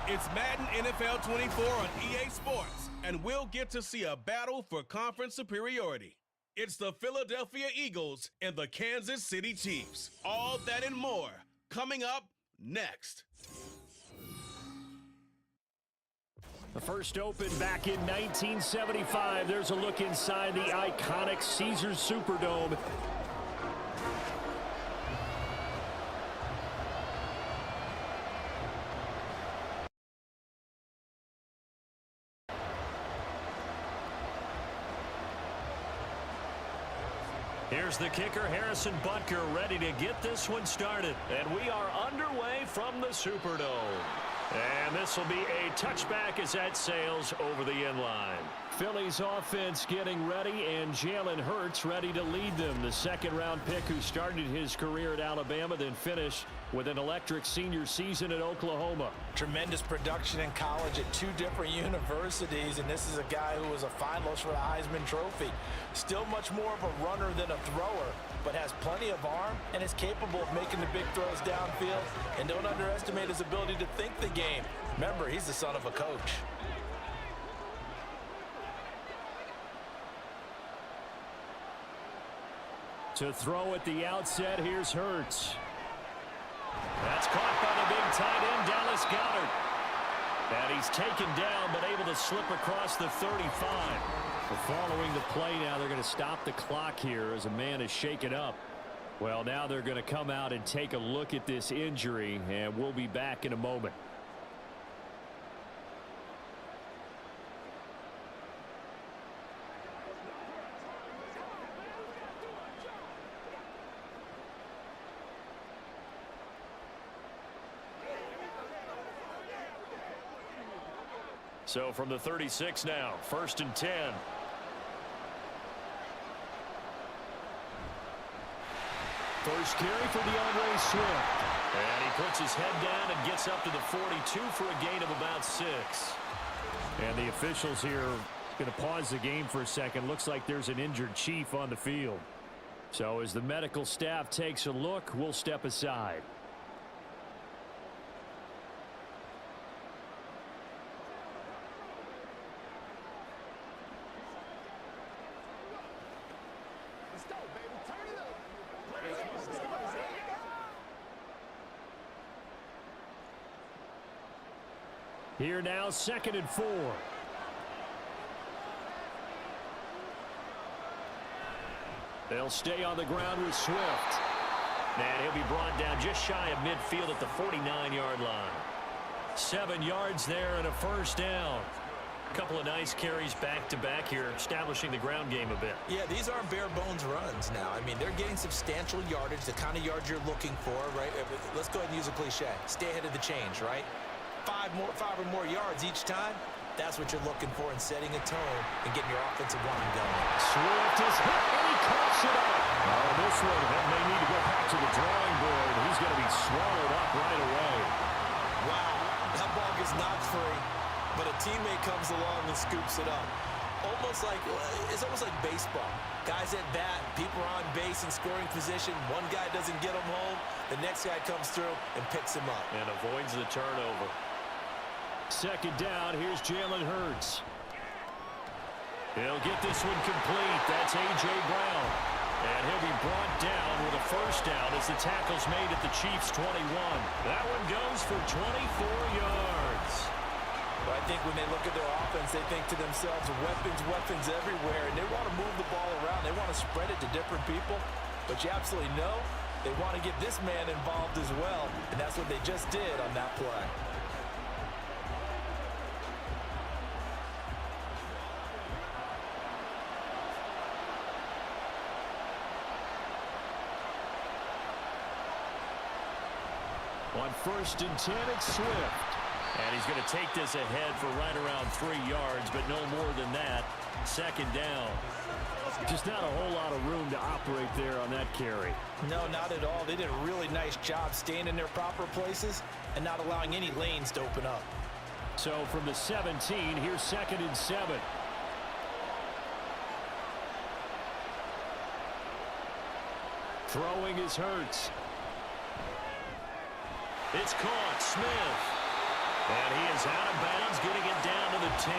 It's Madden NFL 24 on EA Sports, and we'll get to see a battle for conference superiority. It's the Philadelphia Eagles and the Kansas City Chiefs. All that and more coming up next. The first opened back in 1975. There's a look inside the iconic Caesars Superdome. Here's the kicker, Harrison Butker, ready to get this one started. And we are underway from the Superdome. And this will be a touchback as that sails over the end line. Philly's offense getting ready, and Jalen Hurts ready to lead them. The second-round pick who started his career at Alabama, then finished with an electric senior season at Oklahoma. Tremendous production in college at two different universities, and this is a guy who was a finalist for the Heisman Trophy. Still much more of a runner than a thrower, but has plenty of arm and is capable of making the big throws downfield. And don't underestimate his ability to think the game. Remember, he's the son of a coach. To throw at the outset, here's Hurts. That's caught by the big tight end, Dallas Goedert. And he's taken down, but able to slip across the 35. Following the play now, they're going to stop the clock here as a man is shaken up. Well, now they're going to come out and take a look at this injury, and we'll be back in a moment. So from the 36 now, 1st and 10. First carry for DeAndre Swift. And he puts his head down and gets up to the 42 for a gain of about 6. And the officials here are going to pause the game for a second. Looks like there's an injured Chief on the field. So as the medical staff takes a look, we'll step aside. Here now, 2nd and 4. They'll stay on the ground with Swift. And he'll be brought down just shy of midfield at the 49-yard line. 7 yards there and a first down. A couple of nice carries back-to-back here, establishing the ground game a bit. Yeah, these aren't bare-bones runs now. I mean, they're getting substantial yardage, the kind of yards you're looking for, right? Let's go ahead and use a cliche. Stay ahead of the change, right? 5 or more yards each time. That's what you're looking for in setting a tone and getting your offensive line going. Swift is hit, and he coughs it up. Oh, this one may need to go back to the drawing board. He's going to be swallowed up right away. Wow, that ball gets knocked free, but a teammate comes along and scoops it up. It's almost like baseball. Guys at bat, people are on base in scoring position. One guy doesn't get him home. The next guy comes through and picks him up. And avoids the turnover. 2nd down, here's Jalen Hurts. He'll get this one complete. That's A.J. Brown. And he'll be brought down with a first down as the tackle's made at the Chiefs' 21. That one goes for 24 yards. Well, I think when they look at their offense, they think to themselves, weapons everywhere, and they want to move the ball around. They want to spread it to different people, but you absolutely know they want to get this man involved as well, and that's what they just did on that play. On 1st and 10, it's Swift. And he's going to take this ahead for right around 3 yards, but no more than that. 2nd down. Just not a whole lot of room to operate there on that carry. No, not at all. They did a really nice job staying in their proper places and not allowing any lanes to open up. So from the 17, here's 2nd and 7. Throwing is Hurts. It's caught. Smith. And he is out of bounds, getting it down to the 10.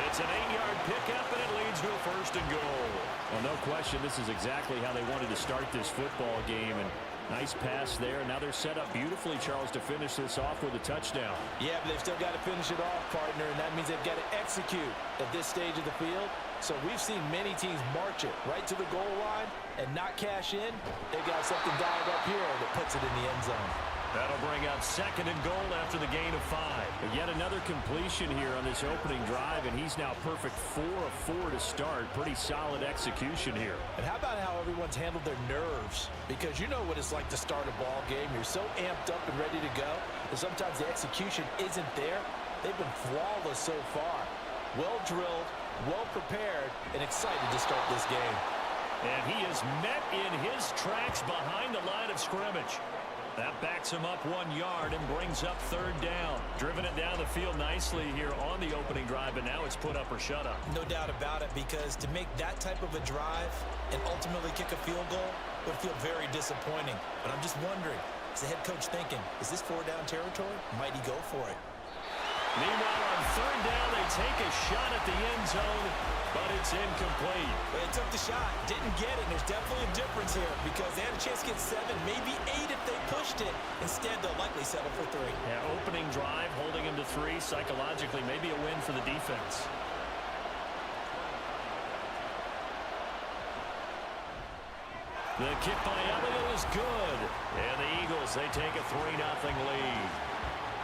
It's an 8-yard pickup, and it leads to a first and goal. Well, no question, this is exactly how they wanted to start this football game. And nice pass there. Now they're set up beautifully, Charles, to finish this off with a touchdown. Yeah, but they've still got to finish it off, partner, and that means they've got to execute at this stage of the field. So we've seen many teams march it right to the goal line and not cash in. They've got something dialed up here that puts it in the end zone. That'll bring up second and goal after the gain of 5. But yet another completion here on this opening drive, and he's now perfect 4 of 4 to start. Pretty solid execution here. And how about how everyone's handled their nerves? Because you know what it's like to start a ball game. You're so amped up and ready to go that sometimes the execution isn't there. They've been flawless so far. Well drilled, well prepared, and excited to start this game. And he is met in his tracks behind the line of scrimmage. That backs him up 1 yard and brings up third down. Driven it down the field nicely here on the opening drive, and now it's put up or shut up. No doubt about it, because to make that type of a drive and ultimately kick a field goal would feel very disappointing. But I'm just wondering, is the head coach thinking, is this 4-down territory? Might he go for it? Meanwhile, on third down, they take a shot at the end zone, but it's incomplete. They took the shot, didn't get it. There's definitely a difference here because they had a chance to get 7, maybe 8 if they pushed it. Instead, they'll likely settle for 3. Yeah, opening drive, holding him to 3. Psychologically, maybe a win for the defense. The kick by Elliott is good. And the Eagles, they take a 3-0 lead.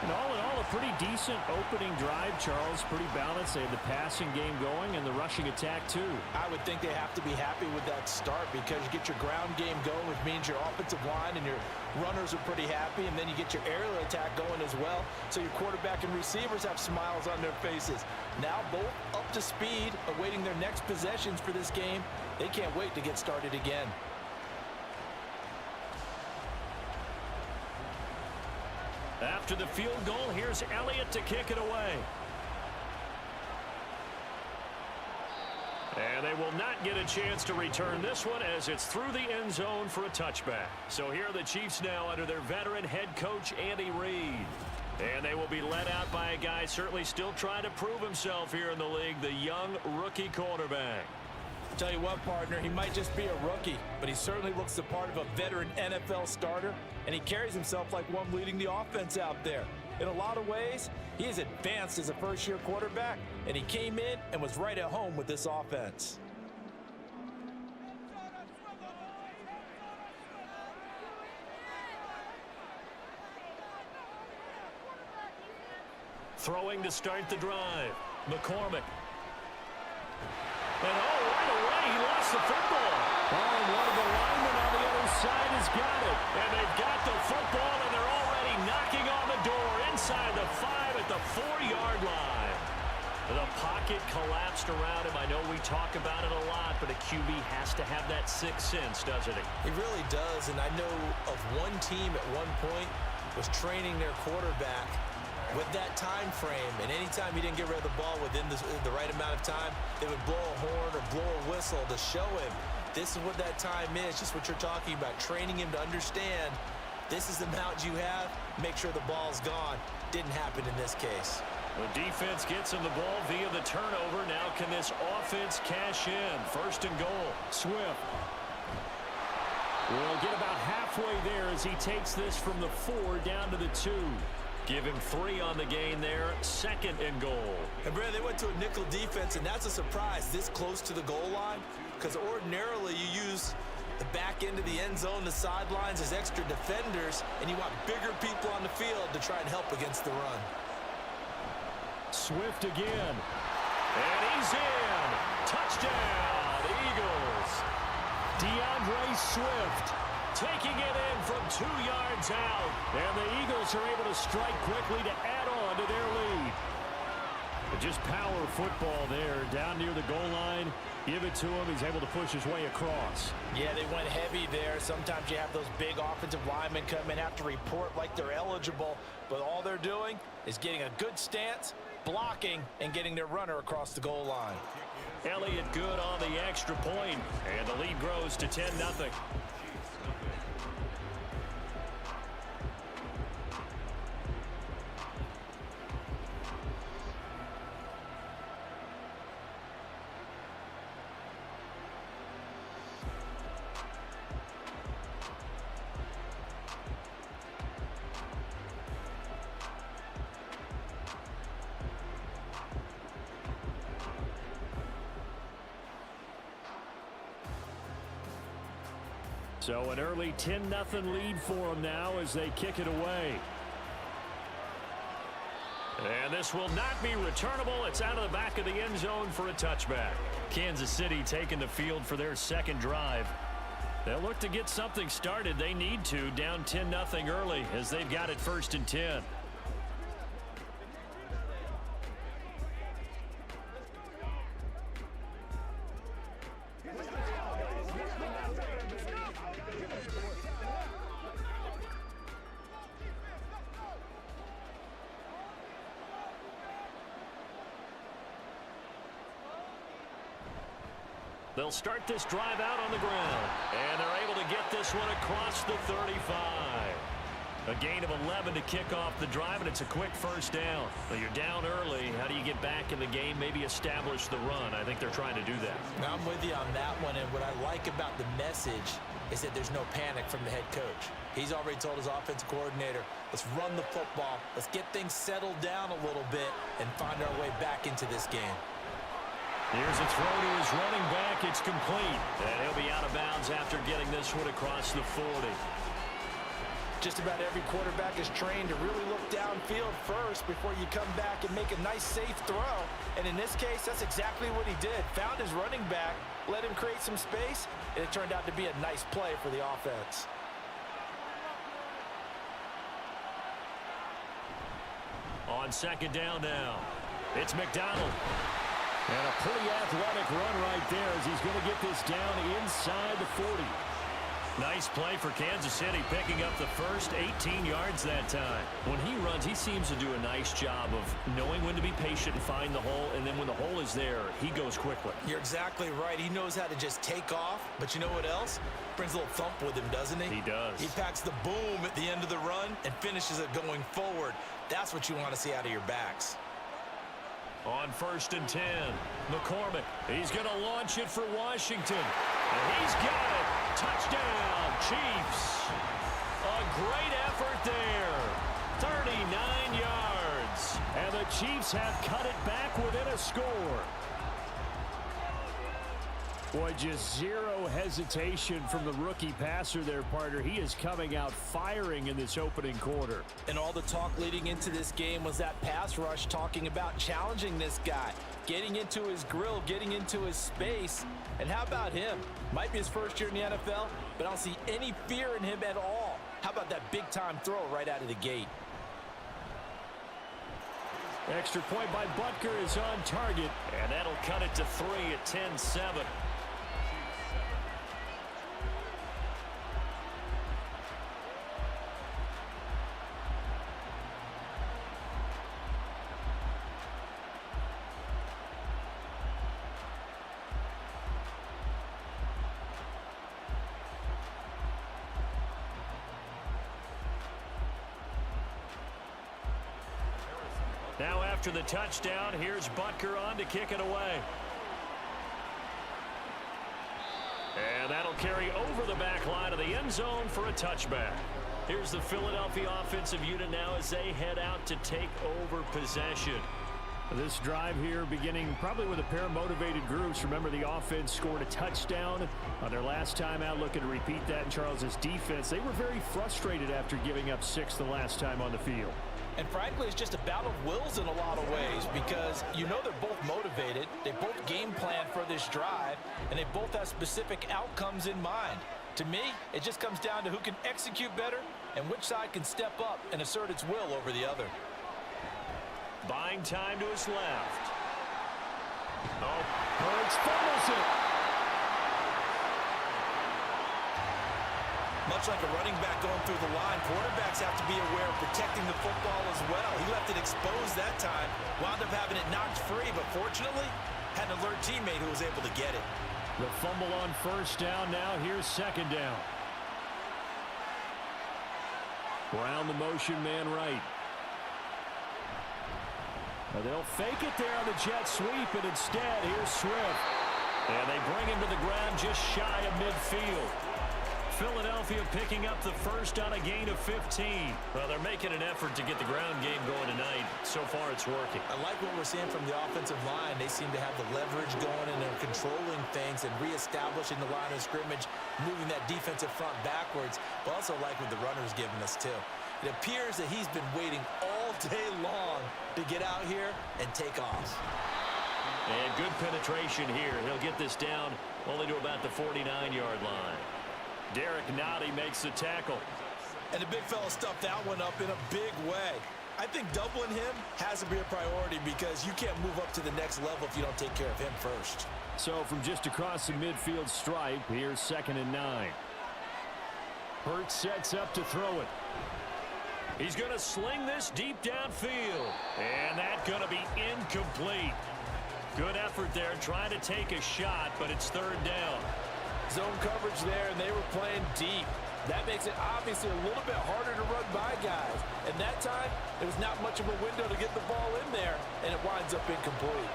And all in all, a pretty decent opening drive, Charles. Pretty balanced. They had the passing game going and the rushing attack, too. I would think they have to be happy with that start because you get your ground game going, which means your offensive line and your runners are pretty happy, and then you get your aerial attack going as well. So your quarterback and receivers have smiles on their faces. Now both up to speed, awaiting their next possessions for this game. They can't wait to get started again. After the field goal, here's Elliott to kick it away. And they will not get a chance to return this one as it's through the end zone for a touchback. So here are the Chiefs now under their veteran head coach, Andy Reid. And they will be led out by a guy certainly still trying to prove himself here in the league, the young rookie quarterback. Tell you what, partner, he might just be a rookie, but he certainly looks the part of a veteran NFL starter, and he carries himself like one leading the offense out there. In a lot of ways, he is advanced as a first-year quarterback, and he came in and was right at home with this offense. Throwing to start the drive, McCormick. And right away, he lost the football. Oh, and one of the linemen on the other side has got it. And they've got the football, and they're already knocking on the door inside the 5 at the 4-yard line. The pocket collapsed around him. I know we talk about it a lot, but a QB has to have that sixth sense, doesn't he? He really does, and I know of one team at one point was training their quarterback with that time frame, and anytime he didn't get rid of the ball within the right amount of time, they would blow a horn or blow a whistle to show him this is what that time is, just what you're talking about, training him to understand this is the amount you have, make sure the ball's gone. Didn't happen in this case. The defense gets him the ball via the turnover. Now can this offense cash in? First and goal. Swift will get about halfway there as he takes this from the 4 down to the 2. Give him 3 on the gain there. Second and goal. And Brad, they went to a nickel defense, and that's a surprise this close to the goal line, because ordinarily you use the back end of the end zone, the sidelines as extra defenders, and you want bigger people on the field to try and help against the run. Swift again. And he's in. Touchdown, Eagles. DeAndre Swift taking it in from 2 yards out. And the Eagles are able to strike quickly to add on to their lead. But just power football there down near the goal line. Give it to him. He's able to push his way across. Yeah, they went heavy there. Sometimes you have those big offensive linemen come in, have to report like they're eligible, but all they're doing is getting a good stance, blocking, and getting their runner across the goal line. Elliott good on the extra point, and the lead grows to 10-0. So an early 10-0 lead for them now as they kick it away. And this will not be returnable. It's out of the back of the end zone for a touchback. Kansas City taking the field for their second drive. They'll look to get something started. They need to, down 10-0 early as they've got it 1st and 10. They'll start this drive out on the ground. And they're able to get this one across the 35. A gain of 11 to kick off the drive, and it's a quick first down. But you're down early. How do you get back in the game, maybe establish the run? I think they're trying to do that. Now, I'm with you on that one, and what I like about the message is that there's no panic from the head coach. He's already told his offensive coordinator, let's run the football, let's get things settled down a little bit, and find our way back into this game. Here's a throw to his running back. It's complete. And he'll be out of bounds after getting this one across the 40. Just about every quarterback is trained to really look downfield first before you come back and make a nice, safe throw. And in this case, that's exactly what he did. Found his running back, let him create some space, and it turned out to be a nice play for the offense. On second down now, it's McDonald. And a pretty athletic run right there as he's going to get this down inside the 40. Nice play for Kansas City, picking up the first 18 yards that time. When he runs, he seems to do a nice job of knowing when to be patient and find the hole, and then when the hole is there, he goes quickly. You're exactly right. He knows how to just take off, but you know what else? Brings a little thump with him, doesn't he? He does. He packs the boom at the end of the run and finishes it going forward. That's what you want to see out of your backs. On 1st and 10, McCormick. He's going to launch it for Washington. And he's got it. Touchdown, Chiefs. A great effort there. 39 yards. And the Chiefs have cut it back within a score. Boy, just zero hesitation from the rookie passer there, partner. He is coming out firing in this opening quarter. And all the talk leading into this game was that pass rush talking about challenging this guy, getting into his grill, getting into his space. And how about him? Might be his first year in the NFL, but I don't see any fear in him at all. How about that big-time throw right out of the gate? Extra point by Butker is on target. And that'll cut it to 3 at 10-7. Now after the touchdown, here's Butker on to kick it away. And that'll carry over the back line of the end zone for a touchback. Here's the Philadelphia offensive unit now as they head out to take over possession. This drive here beginning probably with a pair of motivated groups. Remember, the offense scored a touchdown on their last time out, looking to repeat that in Charles's defense. They were very frustrated after giving up 6 the last time on the field. And frankly, it's just a battle of wills in a lot of ways because you know they're both motivated. They both game plan for this drive, and they both have specific outcomes in mind. To me, it just comes down to who can execute better and which side can step up and assert its will over the other. Buying time to his left. Oh, Hurts fumbles it. Much like a running back going through the line, quarterbacks have to be aware of protecting the football as well. He left it exposed that time, wound up having it knocked free, but fortunately, had an alert teammate who was able to get it. The fumble on first down now. Here's second down. Brown the motion man right. Now they'll fake it there on the jet sweep, and instead, here's Swift. And they bring him to the ground just shy of midfield. Philadelphia picking up the first on a gain of 15. Well, they're making an effort to get the ground game going tonight. So far, it's working. I like what we're seeing from the offensive line. They seem to have the leverage going, and they're controlling things and reestablishing the line of scrimmage, moving that defensive front backwards, but also like what the runner's giving us too. It appears that he's been waiting all day long to get out here and take off. And good penetration here. He'll get this down only to about the 49-yard line. Derek Nottie makes the tackle. And the big fella stuffed that one up in a big way. I think doubling him has to be a priority because you can't move up to the next level if you don't take care of him first. So from just across the midfield stripe, here's 2nd and 9. Hurts sets up to throw it. He's going to sling this deep downfield. And that's going to be incomplete. Good effort there trying to take a shot, but it's 3rd down. Zone coverage there, and they were playing deep. That makes it obviously a little bit harder to run by guys. And that time, there was not much of a window to get the ball in there, and it winds up incomplete.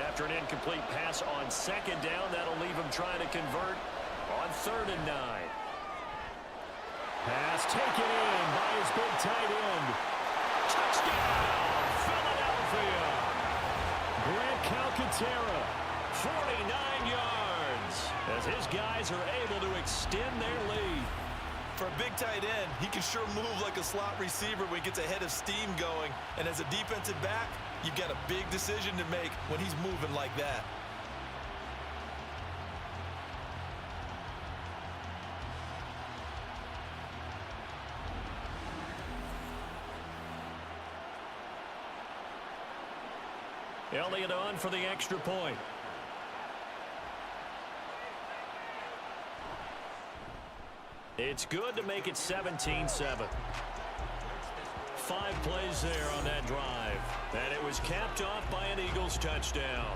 After an incomplete pass on 2nd down, that'll leave him trying to convert on 3rd and 9. Pass taken in by his big tight end. Touchdown, Philadelphia! Grant Calcaterra. 49 yards as his guys are able to extend their lead. For a big tight end, he can sure move like a slot receiver when he gets a head of steam going. And as a defensive back, you've got a big decision to make when he's moving like that. Elliott on for the extra point. It's good to make it 17-7. 5 plays there on that drive. And it was capped off by an Eagles touchdown.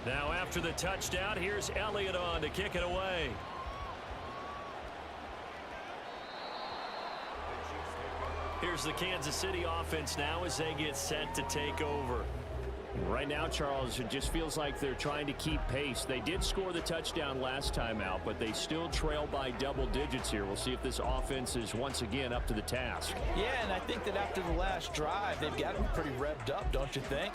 Now after the touchdown, here's Elliott on to kick it away. Here's the Kansas City offense now as they get set to take over. Right now, Charles, it just feels like they're trying to keep pace. They did score the touchdown last time out, but they still trail by double digits here. We'll see if this offense is once again up to the task. Yeah, and I think that after the last drive, they've got them pretty revved up, don't you think?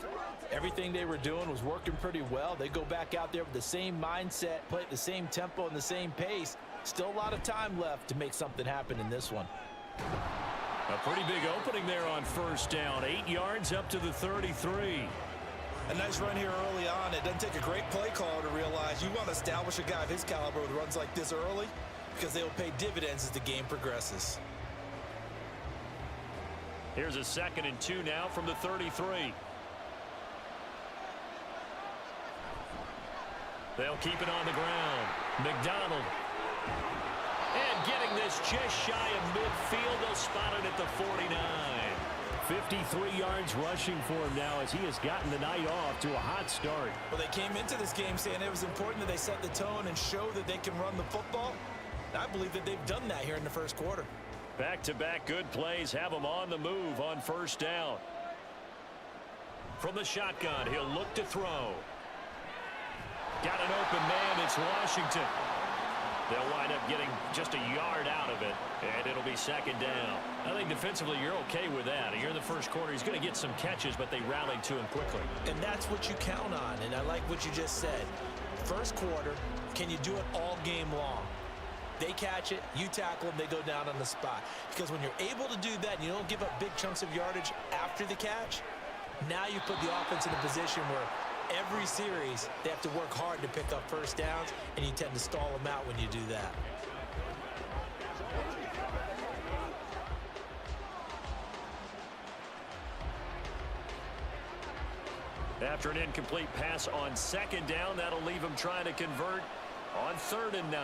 Everything they were doing was working pretty well. They go back out there with the same mindset, play at the same tempo and the same pace. Still a lot of time left to make something happen in this one. A pretty big opening there on 1st down. 8 yards up to the 33. A nice run here early on. It doesn't take a great play caller to realize you want to establish a guy of his caliber with runs like this early because they will pay dividends as the game progresses. Here's a 2nd and 2 now from the 33. They'll keep it on the ground. McDonald. And getting this just shy of midfield. They'll spot it at the 49. 53 yards rushing for him now as he has gotten the night off to a hot start. Well, they came into this game saying it was important that they set the tone and show that they can run the football. And I believe that they've done that here in the first quarter. Back-to-back good plays have them on the move on 1st down. From the shotgun, he'll look to throw. Got an open man, it's Washington. They'll wind up getting just a yard out of it, and it'll be 2nd down. I think defensively you're okay with that. You're in the first quarter. He's going to get some catches, but they rallied to him quickly. And that's what you count on, and I like what you just said. First quarter, can you do it all game long? They catch it, you tackle them, they go down on the spot. Because when you're able to do that and you don't give up big chunks of yardage after the catch, now you put the offense in a position where every series, they have to work hard to pick up 1st downs, and you tend to stall them out when you do that. After an incomplete pass on 2nd down, that'll leave him trying to convert on 3rd and 9.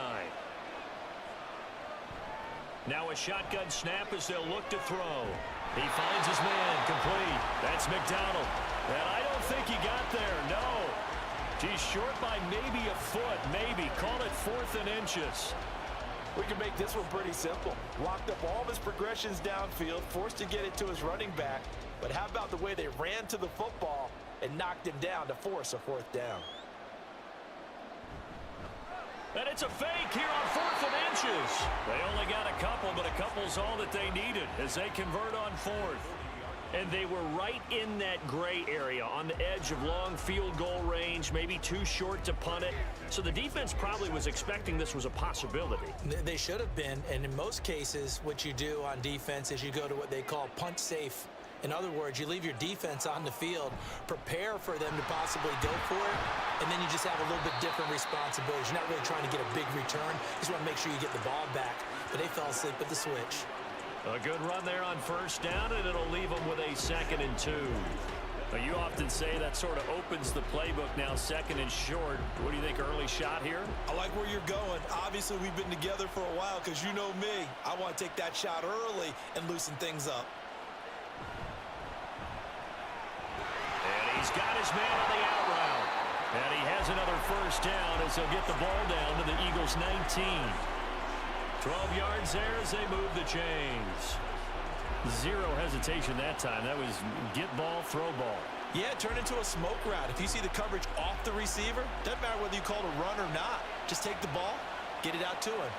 Now a shotgun snap as they'll look to throw. He finds his man, complete. That's McDonald. And I don't think he got there, no. He's short by maybe a foot, maybe. Call it 4th 4th and inches. We can make this one pretty simple. Locked up all of his progressions downfield, forced to get it to his running back. But how about the way they ran to the football and knocked him down to force a 4th down? And it's a fake here on 4th and inches. They only got a couple, but a couple's all that they needed as they convert on 4th. And they were right in that gray area on the edge of long field goal range, maybe too short to punt it. So the defense probably was expecting this was a possibility. They should have been, and in most cases, what you do on defense is you go to what they call punt safe. In other words, you leave your defense on the field, prepare for them to possibly go for it, and then you just have a little bit different responsibilities. You're not really trying to get a big return. You just want to make sure you get the ball back. But they fell asleep with the switch. A good run there on 1st down, and it'll leave them with a 2nd and 2. Now, you often say that sort of opens the playbook now, 2nd and short. What do you think, early shot here? I like where you're going. Obviously, we've been together for a while because you know me. I want to take that shot early and loosen things up. And he's got his man on the out route. And he has another 1st down as they'll get the ball down to the Eagles' 19. 12 yards there as they move the chains. Zero hesitation that time. That was get ball, throw ball. Yeah, turn into a smoke route. If you see the coverage off the receiver, doesn't matter whether you call it a run or not. Just take the ball, get it out to him.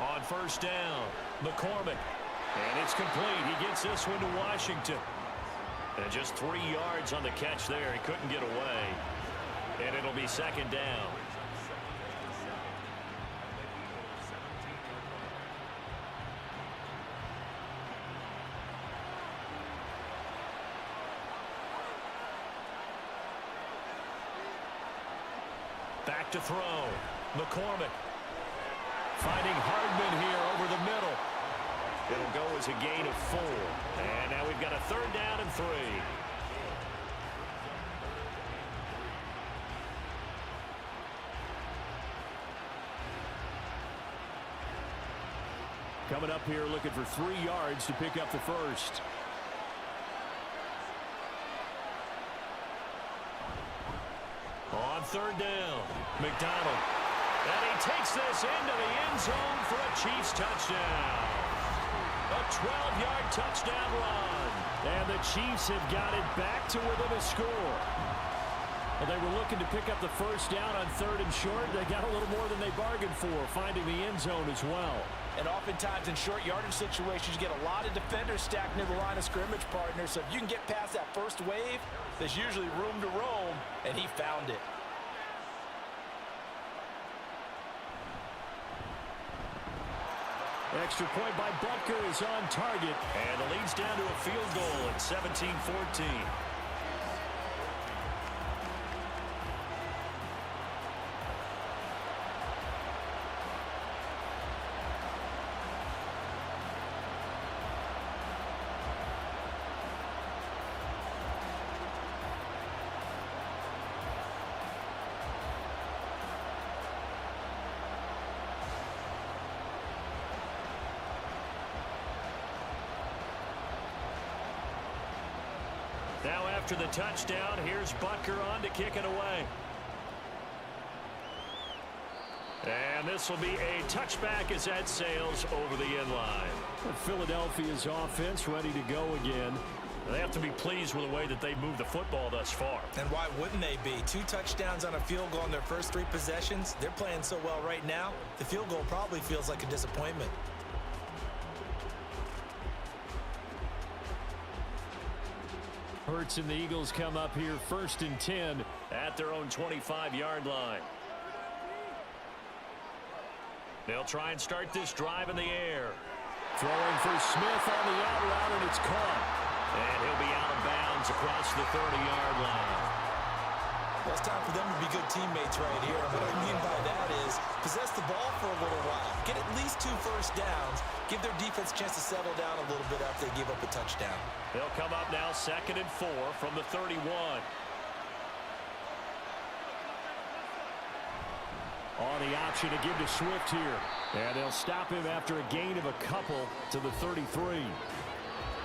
On 1st down, McCormick. And it's complete. He gets this one to Washington. And just 3 yards on the catch there. He couldn't get away. And it'll be 2nd down. Back to throw. McCormick. Finding Hardman here over the middle. It'll go as a gain of 4. And now we've got a 3rd down and 3. Coming up here looking for 3 yards to pick up the 1st. On 3rd down, McDonald. And he takes this into the end zone for a Chiefs touchdown. A 12-yard touchdown run. And the Chiefs have got it back to within a score. Well, they were looking to pick up the 1st down on 3rd and short. They got a little more than they bargained for, finding the end zone as well. And oftentimes in short yardage situations, you get a lot of defenders stacked near the line of scrimmage, partner. So if you can get past that first wave, there's usually room to roam, and he found it. Extra point by Butker is on target. And the lead's down to a field goal at 17-14. Now after the touchdown, here's Butker on to kick it away. And this will be a touchback as that sails over the end line. Philadelphia's offense ready to go again. They have to be pleased with the way that they've moved the football thus far. And why wouldn't they be? 2 touchdowns on a field goal in their first 3 possessions. They're playing so well right now, the field goal probably feels like a disappointment. Hurts and the Eagles come up here 1st and 10 at their own 25-yard line. They'll try and start this drive in the air. Throwing for Smith on the out route, and it's caught. And he'll be out of bounds across the 30-yard line. Well, it's time for them to be good teammates right here. And what I mean by that is possess the ball for a little while. Get at least 2 first downs. Give their defense a chance to settle down a little bit after they give up a touchdown. They'll come up now 2nd and 4 from the 31. On the option to give to Swift here. And they'll stop him after a gain of a couple to the 33.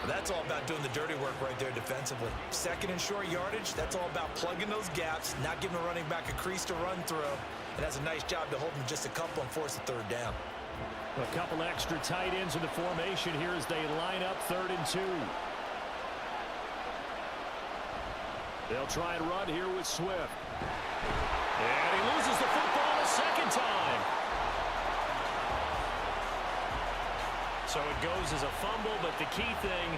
That's all about doing the dirty work right there defensively. 2nd and short yardage, that's all about plugging those gaps, not giving the running back a crease to run through, and has a nice job to hold them just a couple and force a third down. A couple extra tight ends in the formation here as they line up 3rd and 2. They'll try and run here with Swift. And he loses the football a second time. So it goes as a fumble, but the key thing,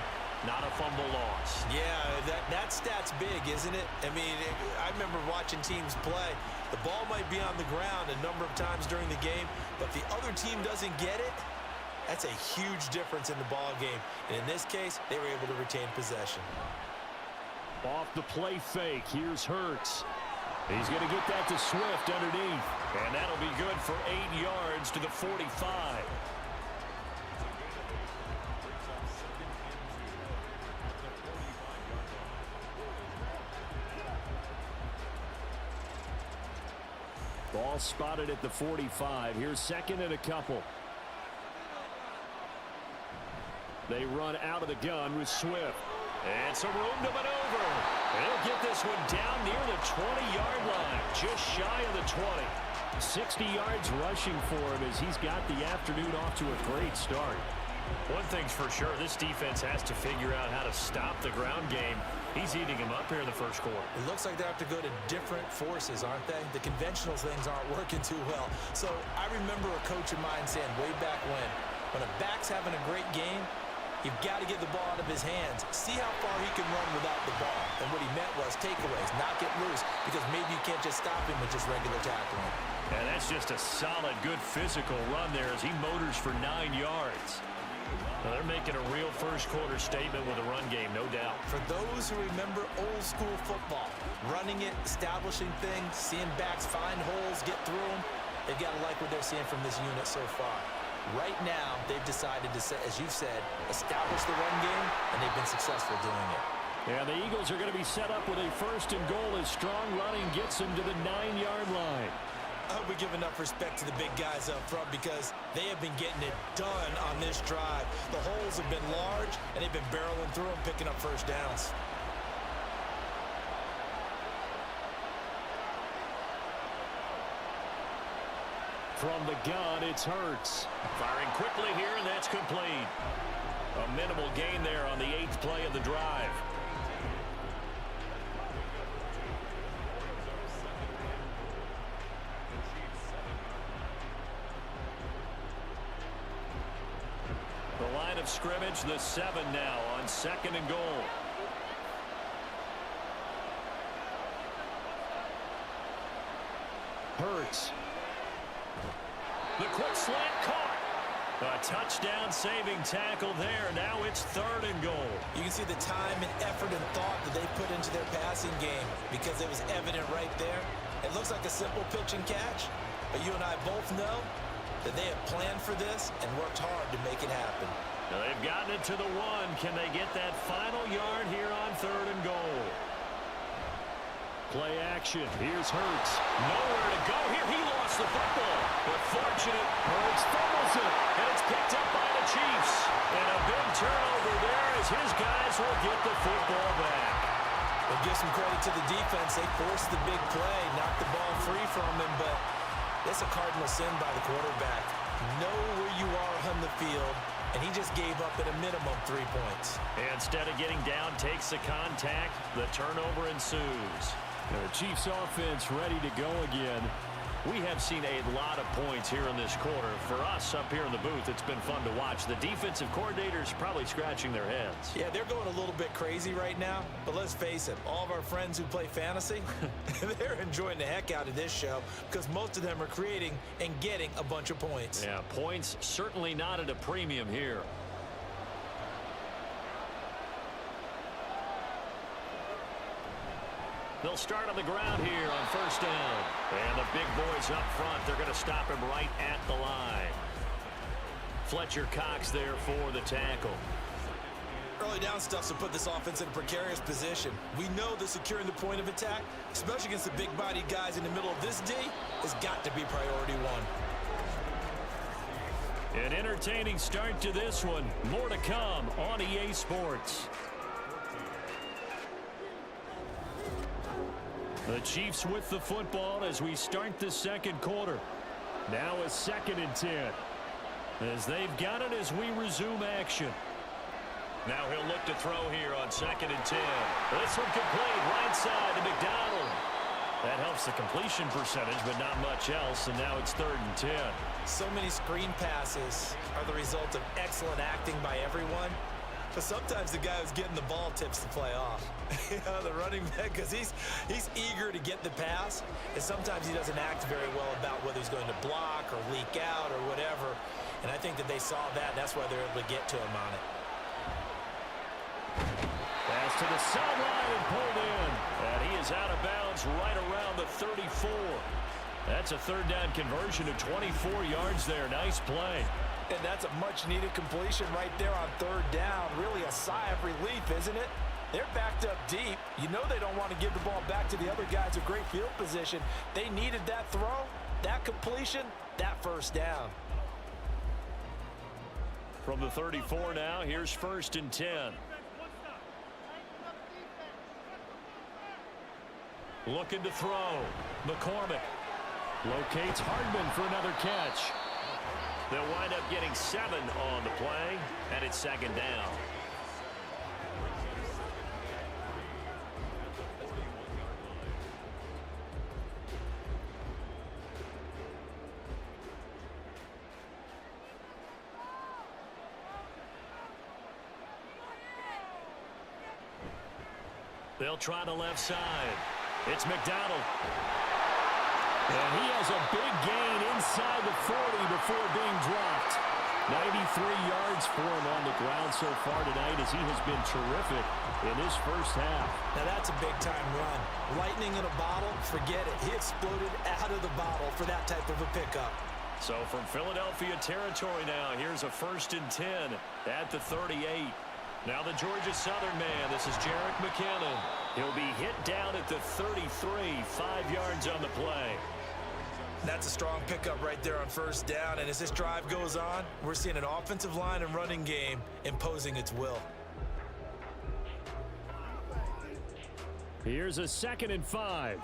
not a fumble loss. Yeah, that stat's big, isn't it? I mean, I remember watching teams play. The ball might be on the ground a number of times during the game, but if the other team doesn't get it, that's a huge difference in the ball game. And in this case, they were able to retain possession. Off the play fake, here's Hurts. He's going to get that to Swift underneath. And that'll be good for 8 yards to the 45. Ball spotted at the 45. Here's 2nd and a couple. They run out of the gun with Swift. And some room to maneuver. They'll get this one down near the 20-yard line, just shy of the 20. 60 yards rushing for him as he's got the afternoon off to a great start. One thing's for sure, this defense has to figure out how to stop the ground game. He's eating him up here in the first quarter. It looks like they have to go to different forces, aren't they? The conventional things aren't working too well. So I remember a coach of mine saying way back when a back's having a great game, you've got to get the ball out of his hands. See how far he can run without the ball. And what he meant was takeaways, not get loose, because maybe you can't just stop him with just regular tackling. And that's just a solid, good physical run there as he motors for 9 yards. Now they're making a real first quarter statement with a run game, no doubt. For those who remember old school football, running it, establishing things, seeing backs find holes, get through them, they've got to like what they're seeing from this unit so far. Right now, they've decided to, as you've said, establish the run game, and they've been successful doing it. And the Eagles are going to be set up with a 1st and goal as strong running gets them to the 9-yard line. I hope we give enough respect to the big guys up front because they have been getting it done on this drive. The holes have been large, and they've been barreling through them, picking up first downs. From the gun, it's Hurts. Firing quickly here, and that's complete. A minimal gain there on the 8th play of the drive. The line of scrimmage, the 7 now on 2nd and goal. Hurts. The quick slant caught. A touchdown-saving tackle there. Now it's 3rd and goal. You can see the time and effort and thought that they put into their passing game because it was evident right there. It looks like a simple pitch and catch, but you and I both know that they have planned for this and worked hard to make it happen. Now they've gotten it to the 1. Can they get that final yard here on 3rd and goal? Play action. Here's Hurts. Nowhere to go here. He lost the football. But fortunate, Hurts fumbles it. and it's picked up by the Chiefs. And a big turnover there as his guys will get the football back. We'll give some credit to the defense. They forced the big play, knocked the ball free from him, but that's a cardinal sin by the quarterback. Know where you are on the field, and he just gave up at a minimum 3 points. Instead of getting down, takes the contact. The turnover ensues. The Chiefs offense ready to go again. We have seen a lot of points here in this quarter. For us up here in the booth, it's been fun to watch. The defensive coordinators probably scratching their heads. Yeah, they're going a little bit crazy right now, but let's face it, all of our friends who play fantasy, they're enjoying the heck out of this show because most of them are creating and getting a bunch of points. Yeah, points certainly not at a premium here. They'll start on the ground here on 1st down. And the big boys up front, they're going to stop him right at the line. Fletcher Cox there for the tackle. Early down stuff to put this offense in a precarious position. We know that securing the point of attack, especially against the big-bodied guys in the middle of this D, has got to be priority 1. An entertaining start to this one. More to come on EA Sports. The Chiefs with the football as we start the second quarter. Now a 2nd and 10. As they've got it as we resume action. Now he'll look to throw here on 2nd and 10. This one complete right side to McDonald. That helps the completion percentage, but not much else, and now it's 3rd and 10. So many screen passes are the result of excellent acting by everyone. But sometimes the guy who's getting the ball tips the play off. The running back, because he's eager to get the pass, and sometimes he doesn't act very well about whether he's going to block or leak out or whatever. And I think that they saw that, and that's why they're able to get to him on it. Pass to the sideline and pulled in. And he is out of bounds right around the 34. That's a 3rd down conversion to 24 yards there. Nice play. And that's a much-needed completion right there on 3rd down. Really a sigh of relief, isn't it? They're backed up deep. You know they don't want to give the ball back to the other guys in great field position. They needed that throw, that completion, that 1st down. From the 34 now, here's 1st and 10. Looking to throw. McCormick locates Hardman for another catch. They'll wind up getting 7 on the play, and it's 2nd down. They'll try the left side. It's McDonald. And he has a big gain inside the 40 before being dropped. 93 yards for him on the ground so far tonight as he has been terrific in his 1st half. Now that's a big-time run. Lightning in a bottle, forget it. He exploded out of the bottle for that type of a pickup. So from Philadelphia territory now, here's a 1st and 10 at the 38. Now the Georgia Southern man, this is Jerick McKinnon. He'll be hit down at the 33, 5 yards on the play. That's a strong pickup right there on 1st down, and as this drive goes on, we're seeing an offensive line and running game imposing its will. Here's a 2nd and 5.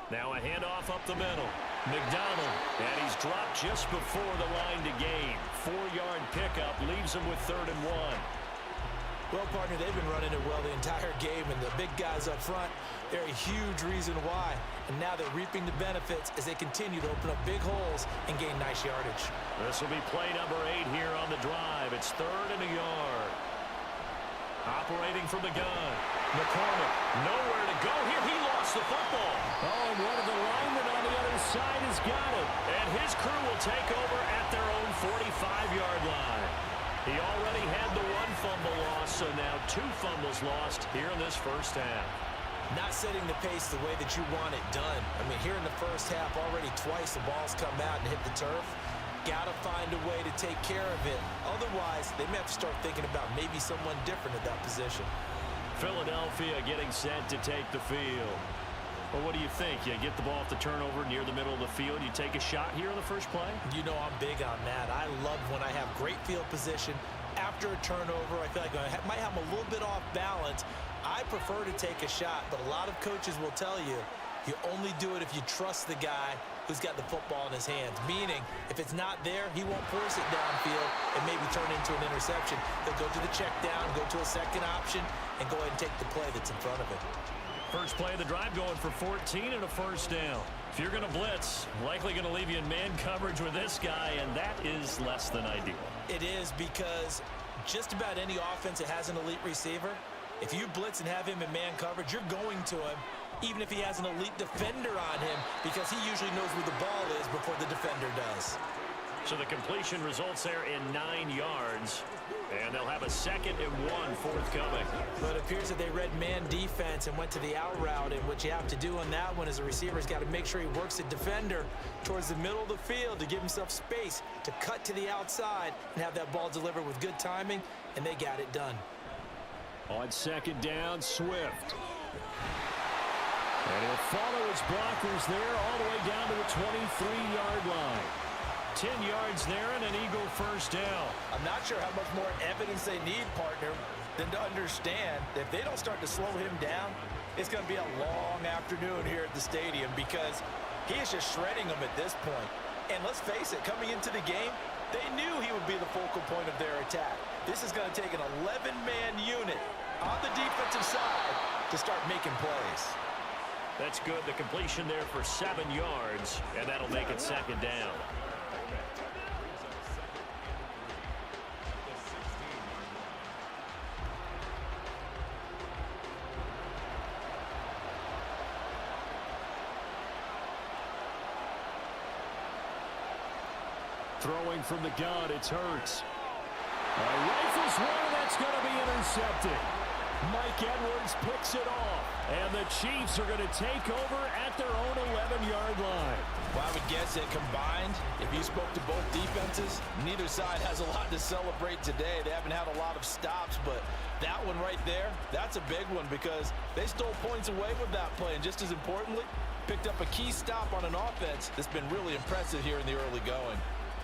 Now a handoff up the middle. McDonald, and he's dropped just before the line to gain. 4-yard pickup leaves him with 3rd and 1. Well, partner, they've been running it well the entire game, and the big guys up front, they're a huge reason why. And now they're reaping the benefits as they continue to open up big holes and gain nice yardage. This will be play number 8 here on the drive. It's 3rd and a yard. Operating from the gun. McCormick, nowhere to go here. He lost the football. Oh, and one of the linemen on the other side has got it. And his crew will take over at their own 45-yard line. He already had the 1 fumble loss, so now 2 fumbles lost here in this 1st half. Not setting the pace the way that you want it done. I mean, here in the 1st half, already twice the ball's come out and hit the turf. Got to find a way to take care of it. Otherwise, they may have to start thinking about maybe someone different at that position. Philadelphia getting set to take the field. Well, what do you think? You get the ball off the turnover near the middle of the field. You take a shot here in the first play? You know I'm big on that. I love when I have great field position. After a turnover, I feel like I might have them a little bit off balance. I prefer to take a shot, but a lot of coaches will tell you, you only do it if you trust the guy who's got the football in his hands. Meaning, if it's not there, he won't force it downfield and maybe turn into an interception. He'll go to the check down, go to a second option, and go ahead and take the play that's in front of him. First play of the drive going for 14 and a 1st down. If you're going to blitz, likely going to leave you in man coverage with this guy, and that is less than ideal. It is, because just about any offense that has an elite receiver, if you blitz and have him in man coverage, you're going to him, even if he has an elite defender on him, because he usually knows where the ball is before the defender does. So the completion results there in 9 yards, and they'll have a 2nd and 1 forthcoming. But it appears that they read man defense and went to the out route, and what you have to do on that one is a receiver's got to make sure he works the defender towards the middle of the field to give himself space to cut to the outside and have that ball delivered with good timing, and they got it done. On 2nd down, Swift. And he'll follow his blockers there all the way down to the 23-yard line. 10 yards there and an Eagle first down. I'm not sure how much more evidence they need, partner, than to understand that if they don't start to slow him down, it's going to be a long afternoon here at the stadium because he is just shredding them at this point. And let's face it, coming into the game, they knew he would be the focal point of their attack. This is going to take an 11-man unit on the defensive side to start making plays. That's good. The completion there for 7 yards, and that'll make it second down. Throwing from the gun, it's Hurts. Rifles one, that's going to be intercepted. Mike Edwards picks it off. And the Chiefs are going to take over at their own 11-yard line. Well, I would guess that combined, if you spoke to both defenses, neither side has a lot to celebrate today. They haven't had a lot of stops, but that one right there, that's a big one because they stole points away with that play. And just as importantly, picked up a key stop on an offense that's been really impressive here in the early going.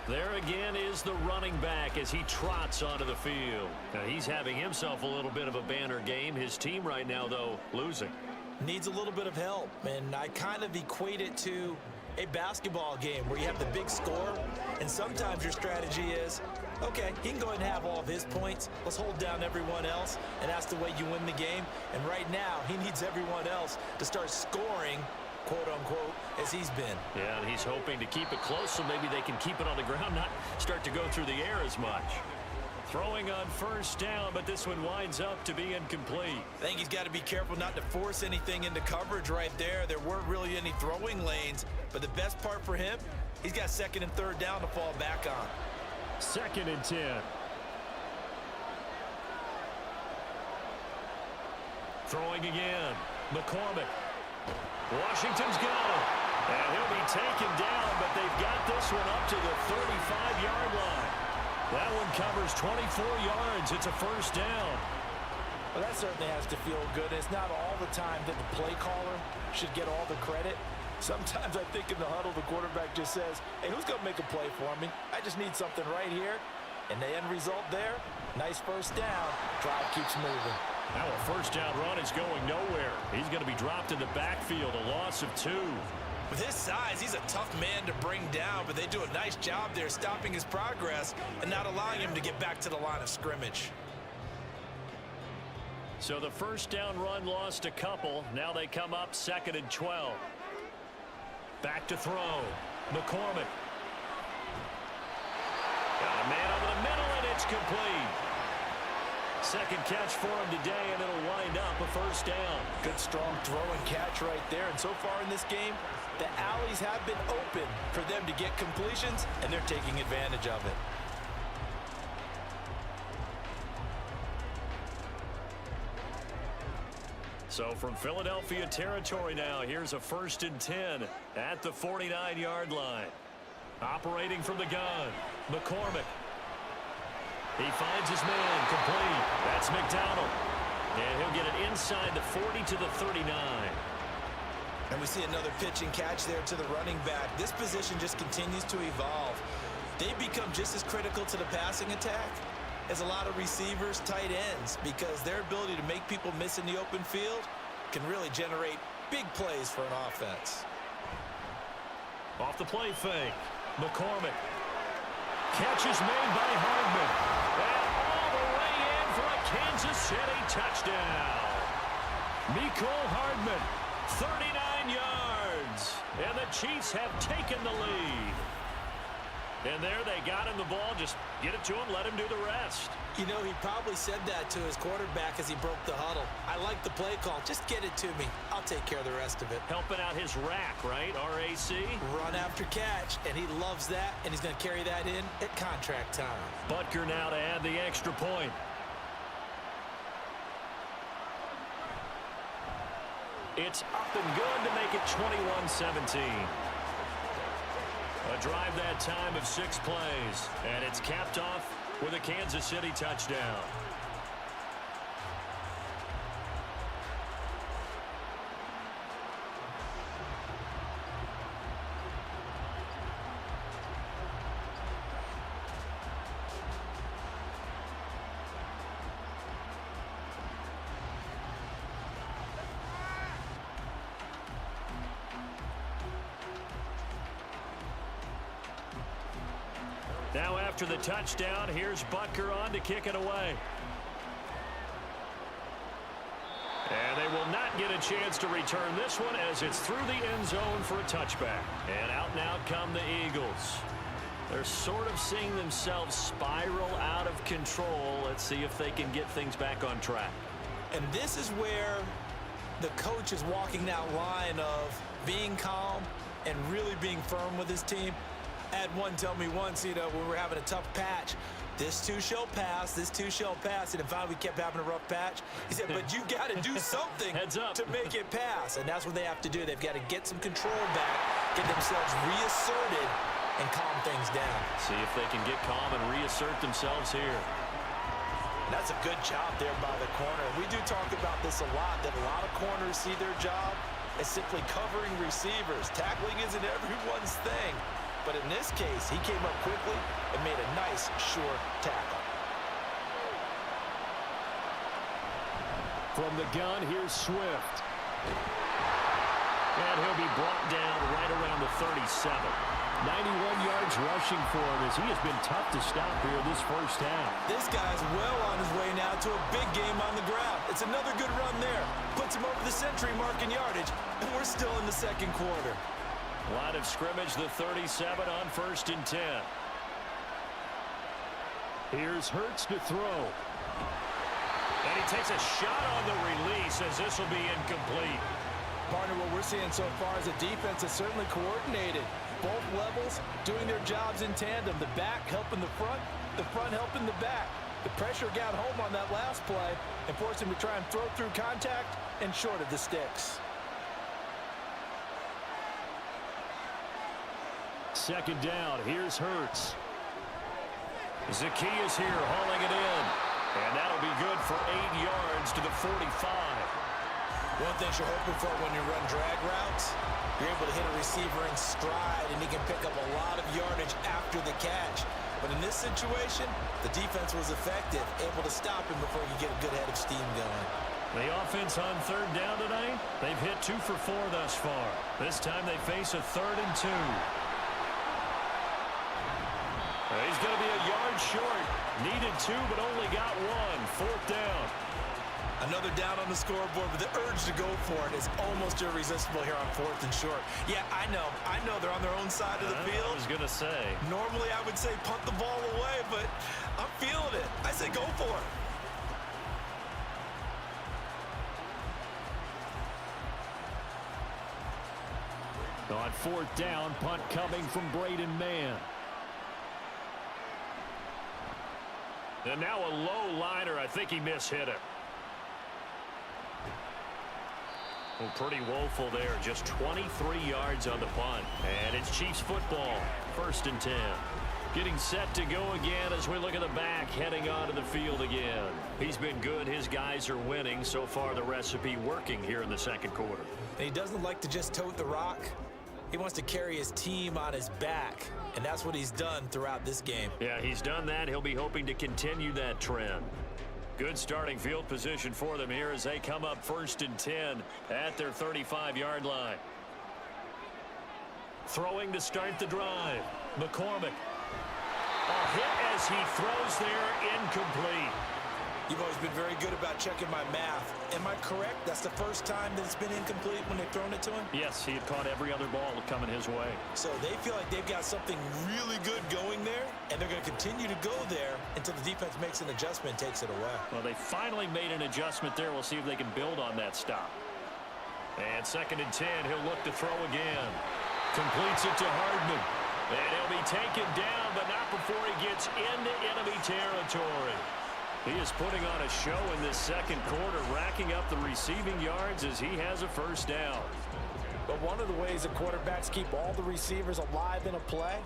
There again is the running back as he trots onto the field. Now, he's having himself a little bit of a banner game. His team right now, though, losing. Needs a little bit of help, and I kind of equate it to a basketball game where you have the big score, and sometimes your strategy is, okay, he can go ahead and have all of his points. Let's hold down everyone else, and that's the way you win the game. And right now, he needs everyone else to start scoring, quote-unquote, as he's been. Yeah, and he's hoping to keep it close so maybe they can keep it on the ground, not start to go through the air as much. Throwing on first down, but this one winds up to be incomplete. I think he's got to be careful not to force anything into coverage right there. There weren't really any throwing lanes, but the best part for him, he's got second and third down to fall back on. 2nd and 10. Throwing again. McCormick. Washington's got him. And he'll be taken down, but they've got this one up to the 35-yard line. That one covers 24 yards. It's a first down. Well, that certainly has to feel good. It's not all the time that the play caller should get all the credit. Sometimes I think in the huddle, the quarterback just says, hey, who's going to make a play for me? I just need something right here. And the end result there, nice first down. Drive keeps moving. Now a first down run is going nowhere. He's going to be dropped in the backfield, a loss of 2. With his size, he's a tough man to bring down, but they do a nice job there stopping his progress and not allowing him to get back to the line of scrimmage. So the first down run lost a couple. Now they come up 2nd and 12. Back to throw. McCormick. Got a man over the middle, and it's complete. Second catch for him today, and it'll wind up a first down. Good, strong throw and catch right there. And so far in this game, the alleys have been open for them to get completions, and they're taking advantage of it. So from Philadelphia territory now, here's a 1st and 10 at the 49-yard line. Operating from the gun, McCormick. He finds his man, complete. That's McDonald. And he'll get it inside the 40 to the 39. And we see another pitch and catch there to the running back. This position just continues to evolve. They become just as critical to the passing attack as a lot of receivers, tight ends, because their ability to make people miss in the open field can really generate big plays for an offense. Off the play fake, McCormick. Catch is made by Hardman. And all the way in for a Kansas City touchdown. Mecole Hardman, 39 yards. And the Chiefs have taken the lead. And there they got him the ball. Just get it to him, let him do the rest. You know, he probably said that to his quarterback as he broke the huddle. I like the play call. Just get it to me. I'll take care of the rest of it. Helping out his rack, right? RAC. Run after catch, and he loves that, and he's going to carry that in at contract time. Butker now to add the extra point. It's up and good to make it 21-17. A drive that time of 6 plays, and it's capped off with a Kansas City touchdown. Now after the touchdown, here's Butker on to kick it away. And they will not get a chance to return this one as it's through the end zone for a touchback. And out come the Eagles. They're sort of seeing themselves spiral out of control. Let's see if they can get things back on track. And this is where the coach is walking that line of being calm and really being firm with his team. I had one tell me once, when we were having a tough patch, this too shall pass, this too shall pass. And finally we kept having a rough patch. He said, but you got to do something to make it pass. And that's what they have to do. They've got to get some control back, get themselves reasserted, and calm things down. See if they can get calm and reassert themselves here. And that's a good job there by the corner. We do talk about this a lot, that a lot of corners see their job as simply covering receivers. Tackling isn't everyone's thing. But in this case, he came up quickly and made a nice, short tackle. From the gun, here's Swift. And he'll be brought down right around the 37. 91 yards rushing for him as he has been tough to stop here this first half. This guy's well on his way now to a big game on the ground. It's another good run there. Puts him over the century mark in yardage, and we're still in the second quarter. Line of scrimmage, the 37 on 1st and 10. Here's Hurts to throw. And he takes a shot on the release as this will be incomplete. Partner, what we're seeing so far is a defense that's certainly coordinated. Both levels doing their jobs in tandem. The back helping the front helping the back. The pressure got home on that last play and forced him to try and throw through contact and short of the sticks. Second down, here's Hurts. Zacchaeus here hauling it in. And that'll be good for 8 yards to the 45. One thing you're hoping for when you run drag routes, you're able to hit a receiver in stride, and he can pick up a lot of yardage after the catch. But in this situation, the defense was effective, able to stop him before you get a good head of steam going. The offense on 3rd down tonight, they've hit 2 for 4 thus far. This time they face a 3rd and 2. He's going to be a yard short. Needed 2, but only got 1. 4th down. Another down on the scoreboard, but the urge to go for it is almost irresistible here on 4th and short. Yeah, I know they're on their own side of the field. I was going to say. Normally I would say punt the ball away, but I'm feeling it. I say go for it. On 4th down, punt coming from Braden Mann. And now a low liner. I think he mishit it. Well, pretty woeful there. Just 23 yards on the punt. And it's Chiefs football. 1st and 10. Getting set to go again as we look at the back heading onto the field again. He's been good. His guys are winning. So far the recipe working here in the second quarter. And he doesn't like to just tote the rock. He wants to carry his team on his back. And that's what he's done throughout this game. Yeah, he's done that. He'll be hoping to continue that trend. Good starting field position for them here as they come up 1st and 10 at their 35-yard line. Throwing to start the drive. McCormick. A hit as he throws there, incomplete. You've always been very good about checking my math. Am I correct? That's the first time that it's been incomplete when they've thrown it to him? Yes, he had caught every other ball coming his way. So they feel like they've got something really good going there, and they're going to continue to go there until the defense makes an adjustment and takes it away. Well, they finally made an adjustment there. We'll see if they can build on that stop. And 2nd and 10, he'll look to throw again. Completes it to Hardman. And he'll be taken down, but not before he gets into enemy territory. He is putting on a show in this second quarter, racking up the receiving yards as he has a 1st down. But one of the ways that quarterbacks keep all the receivers alive in a play,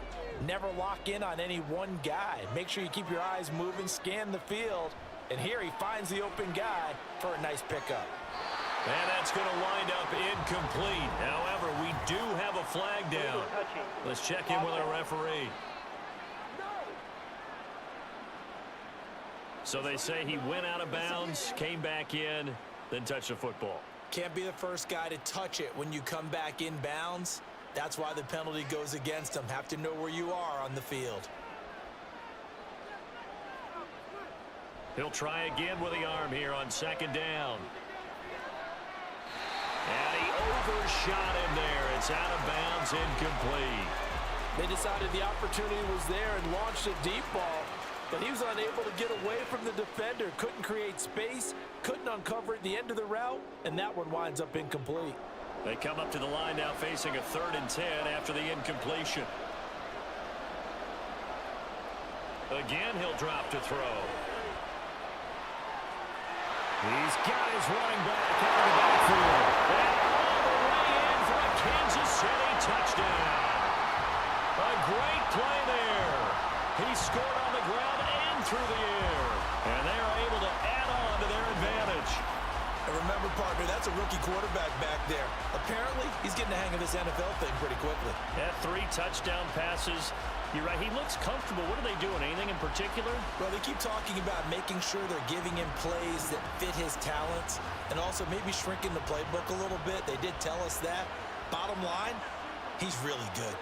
never lock in on any one guy. Make sure you keep your eyes moving, scan the field, and here he finds the open guy for a nice pickup. And that's going to wind up incomplete. However, we do have a flag down. Let's check in with our referee. So they say he went out of bounds, came back in, then touched the football. Can't be the first guy to touch it when you come back in bounds. That's why the penalty goes against him. Have to know where you are on the field. He'll try again with the arm here on second down. And he overshot him there. It's out of bounds, incomplete. They decided the opportunity was there and launched a deep ball, but he was unable to get away from the defender. Couldn't create space, couldn't uncover at the end of the route, and that one winds up incomplete. They come up to the line now facing a 3rd and 10 after the incompletion. Again, he'll drop to throw. He's got his running back out of the backfield. And all the way in for a Kansas City touchdown. A great play there. He scored on the ground and through the air. And they are able to add on to their advantage. And remember, partner, that's a rookie quarterback back there. Apparently, he's getting the hang of this NFL thing pretty quickly. Yeah, 3 touchdown passes. You're right, he looks comfortable. What are they doing? Anything in particular? Well, they keep talking about making sure they're giving him plays that fit his talents and also maybe shrinking the playbook a little bit. They did tell us that. Bottom line, he's really good.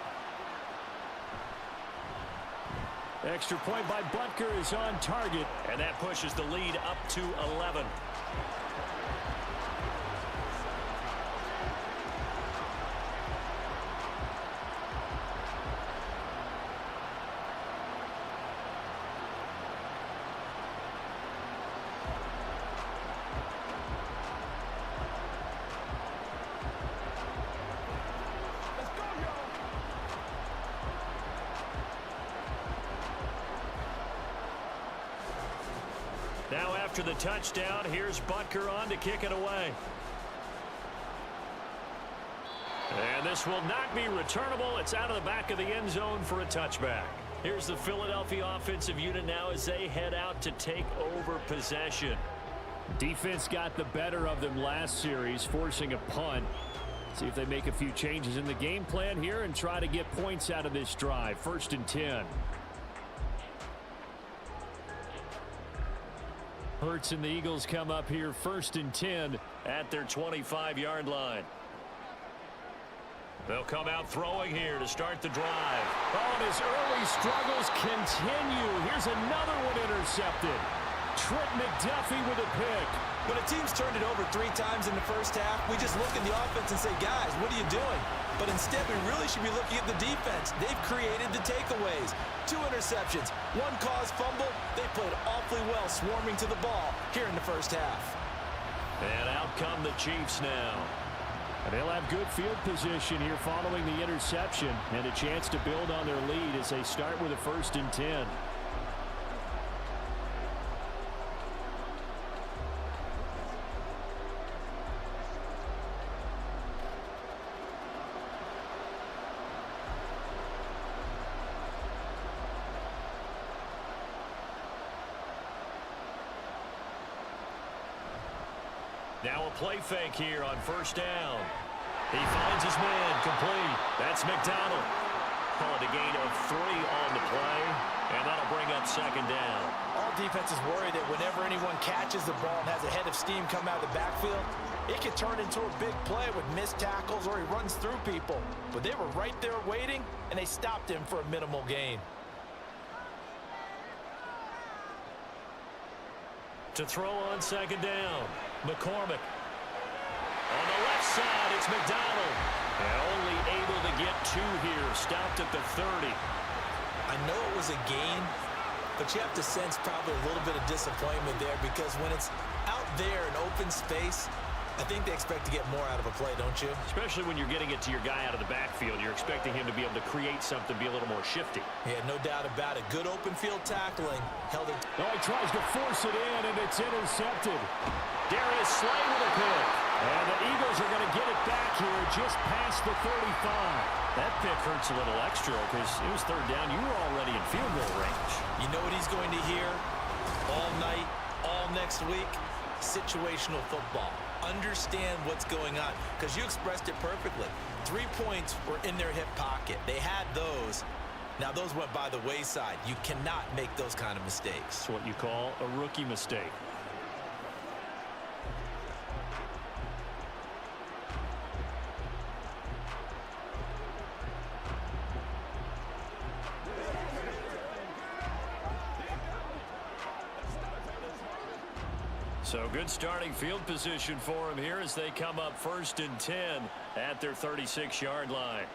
Extra point by Butker is on target. And that pushes the lead up to 11. Now after the touchdown, here's Butker on to kick it away. And this will not be returnable. It's out of the back of the end zone for a touchback. Here's the Philadelphia offensive unit now as they head out to take over possession. Defense got the better of them last series, forcing a punt. See if they make a few changes in the game plan here and try to get points out of this drive. 1st and 10. Hurts and the Eagles come up here 1st and 10 at their 25-yard line. They'll come out throwing here to start the drive. Oh, and his early struggles continue. Here's another one intercepted. Trent McDuffie with a pick. When a team's turned it over 3 times in the first half, we just look at the offense and say, guys, what are you doing? But instead, we really should be looking at the defense. They've created the takeaways. 2 interceptions, 1 caused fumble. They played awfully well swarming to the ball here in the first half. And out come the Chiefs now. And they'll have good field position here following the interception and a chance to build on their lead as they start with a 1st and 10. Now a play fake here on 1st down. He finds his man, complete. That's McDonald. Call it a gain of 3 on the play, and that'll bring up 2nd down. All defenses worry that whenever anyone catches the ball and has a head of steam come out of the backfield, it can turn into a big play with missed tackles or he runs through people. But they were right there waiting, and they stopped him for a minimal gain. To throw on 2nd down, McCormick. On the left side, it's McDonald. And only able to get 2 here, stopped at the 30. I know it was a gain, but you have to sense probably a little bit of disappointment there because when it's out there in open space, I think they expect to get more out of a play, don't you? Especially when you're getting it to your guy out of the backfield. You're expecting him to be able to create something, be a little more shifty. Yeah, no doubt about it. Good open field tackling. Held it. Oh, he tries to force it in, and it's intercepted. Darius Slay with a pick. And the Eagles are going to get it back here just past the 35. That pick hurts a little extra because it was 3rd down. You were already in field goal range. You know what he's going to hear all night, all next week? Situational football. Understand what's going on because you expressed it perfectly. 3 points were in their hip pocket. They had those. Now those went by the wayside. You cannot make those kind of mistakes. It's what you call a rookie mistake. So good starting field position for him here as they come up 1st and 10 at their 36-yard line.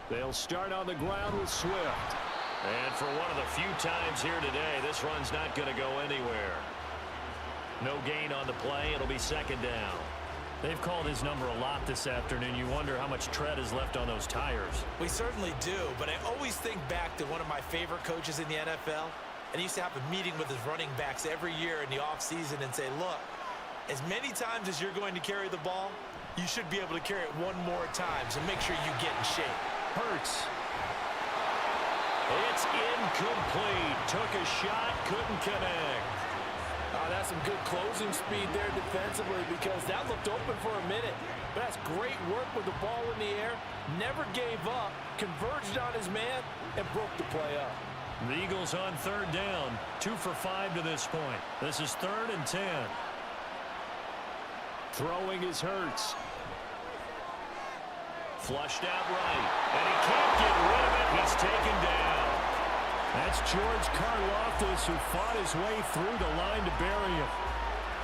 They'll start on the ground with Swift. And for one of the few times here today, this run's not going to go anywhere. No gain on the play. It'll be 2nd down. They've called his number a lot this afternoon. You wonder how much tread is left on those tires. We certainly do, but I always think back to one of my favorite coaches in the NFL. And he used to have a meeting with his running backs every year in the offseason and say, look, as many times as you're going to carry the ball, you should be able to carry it one more time, so make sure you get in shape. Hurts. It's incomplete. Took a shot, couldn't connect. That's some good closing speed there defensively because that looked open for a minute. But that's great work with the ball in the air. Never gave up, converged on his man, and broke the play up. The Eagles on 3rd down. 2 for 5 to this point. This is 3rd and 10. Throwing is Hurts. Flushed out right. And he can't get rid of it. He's taken down. That's George Karlaftis who fought his way through the line to bury him.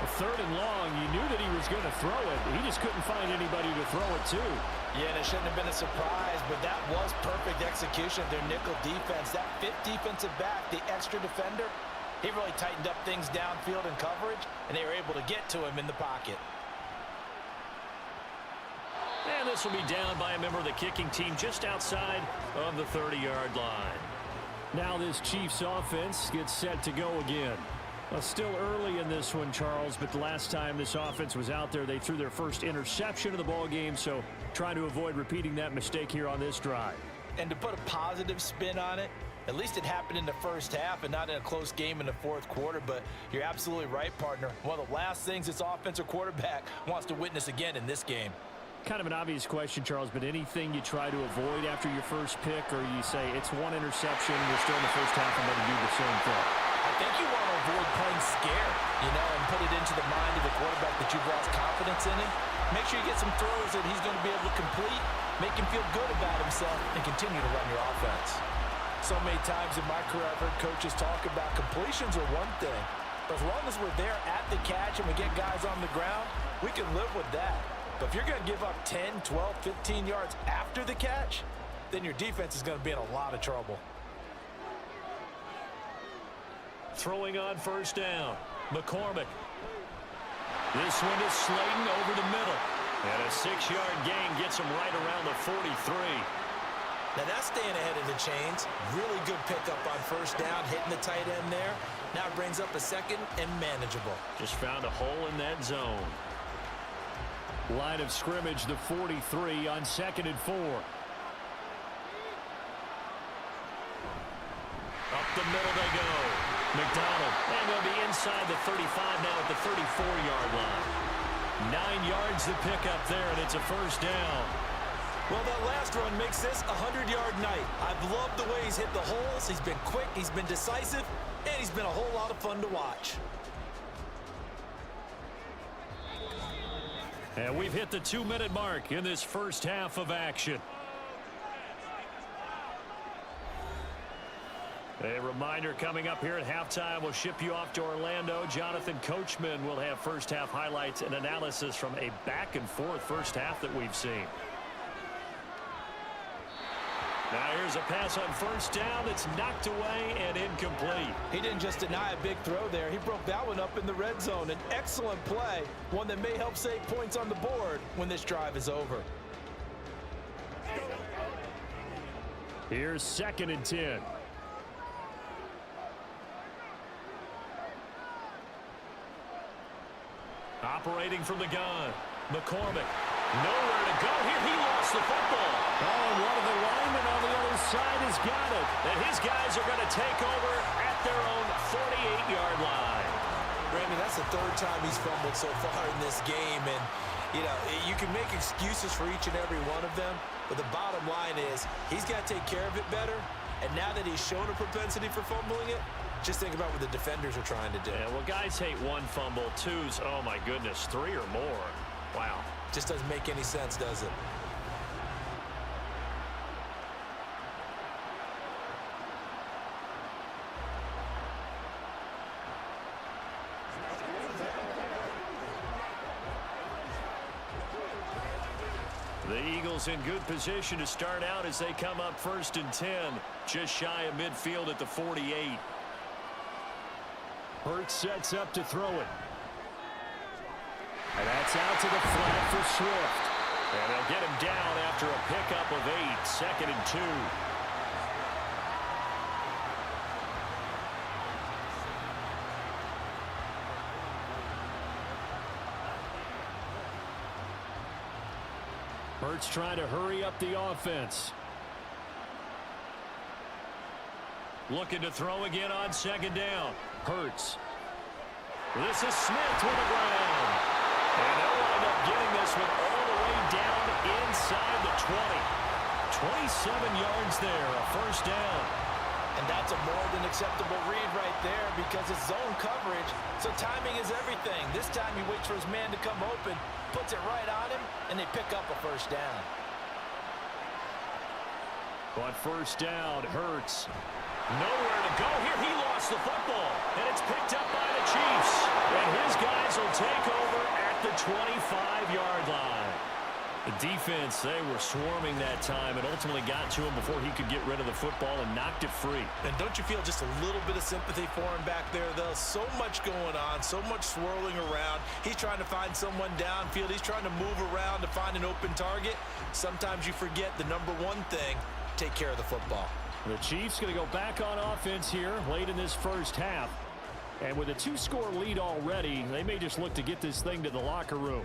A 3rd and long. You knew that he was going to throw it. He just couldn't find anybody to throw it to. Yeah, and it shouldn't have been a surprise, but that was perfect execution of their nickel defense. That 5th defensive back, the extra defender, he really tightened up things downfield in coverage, and they were able to get to him in the pocket. And this will be down by a member of the kicking team just outside of the 30-yard line. Now this Chiefs offense gets set to go again. Still early in this one, Charles, but the last time this offense was out there, they threw their first interception of the ball game, so trying to avoid repeating that mistake here on this drive. And to put a positive spin on it, at least it happened in the first half and not in a close game in the 4th quarter, but you're absolutely right, partner. One of the last things this offensive quarterback wants to witness again in this game. Kind of an obvious question, Charles, but anything you try to avoid after your first pick, or you say it's one interception, we're still in the first half, I'm going to do the same thing? I think you want to avoid playing scared, and put it into the mind of the quarterback that you've lost confidence in him. Make sure you get some throws that he's going to be able to complete, make him feel good about himself, and continue to run your offense. So many times in my career, I've heard coaches talk about completions are one thing, but as long as we're there at the catch and we get guys on the ground, we can live with that. But if you're going to give up 10, 12, 15 yards after the catch, then your defense is going to be in a lot of trouble. Throwing on 1st down. McCormick. This one is Slayton over the middle. And a 6-yard gain gets him right around the 43. Now that's staying ahead of the chains. Really good pickup on 1st down, hitting the tight end there. Now brings up a 2nd and manageable. Just found a hole in that zone. Line of scrimmage, the 43 on 2nd and 4. Up the middle they go. McDonald. And they'll be inside the 35 now at the 34-yard line. 9 yards to pick up there, and it's a 1st down. Well, that last run makes this a 100-yard night. I've loved the way he's hit the holes. He's been quick, he's been decisive, and he's been a whole lot of fun to watch. And we've hit the 2-minute mark in this first half of action. A reminder coming up here at halftime, we'll ship you off to Orlando. Jonathan Coachman will have first half highlights and analysis from a back-and-forth first half that we've seen. Now here's a pass on 1st down that's knocked away and incomplete. He didn't just deny a big throw there. He broke that one up in the red zone. An excellent play, one that may help save points on the board when this drive is over. Here's 2nd and 10. Operating from the gun. McCormick. Nowhere to go here. He lost the football. Oh, and one of the linemen on the other side has got it. And his guys are going to take over at their own 48-yard line. Randy, that's the 3rd time he's fumbled so far in this game. And, you can make excuses for each and every one of them. But the bottom line is he's got to take care of it better. And now that he's shown a propensity for fumbling it, just think about what the defenders are trying to do. Yeah, well, guys hate 1 fumble, 2's, oh my goodness, 3 or more. Wow. Just doesn't make any sense, does it? The Eagles in good position to start out as they come up 1st and 10, just shy of midfield at the 48. Hurts sets up to throw it. And that's out to the flat for Swift. And they'll get him down after a pickup of 8, 2nd and 2. Hurts trying to hurry up the offense. Looking to throw again on 2nd down. Hurts. This is Smith with the ground. And they'll wind up getting this one all the way down inside the 20. 27 yards there, a 1st down. And that's a more than acceptable read right there because it's zone coverage, so timing is everything. This time he waits for his man to come open, puts it right on him, and they pick up a 1st down. But 1st down, Hurts. Nowhere to go here. He lost the football, and it's picked up by the Chiefs. And his guys will take over at the 25-yard line. The defense, they were swarming that time and ultimately got to him before he could get rid of the football and knocked it free. And don't you feel just a little bit of sympathy for him back there, though? So much going on, so much swirling around. He's trying to find someone downfield. He's trying to move around to find an open target. Sometimes you forget the number one thing, take care of the football. The Chiefs going to go back on offense here late in this 1st half. And with a 2-score lead already, they may just look to get this thing to the locker room.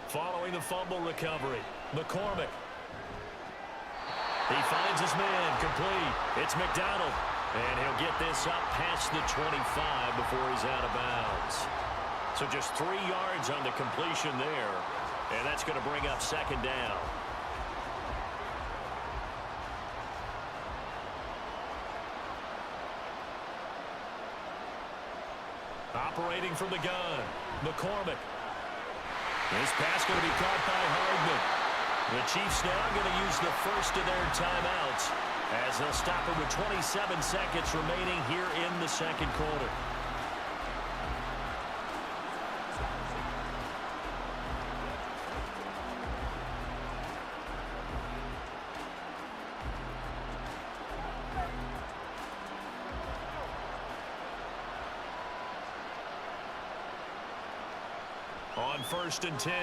Following the fumble recovery, McCormick. He finds his man, complete. It's McDonald. And he'll get this up past the 25 before he's out of bounds. So just 3 yards on the completion there. And that's going to bring up 2nd down. Operating from the gun, McCormick. This pass going to be caught by Hardman. The Chiefs now going to use the 1st of their timeouts as they'll stop it with 27 seconds remaining here in the 2nd quarter. On 1st and 10,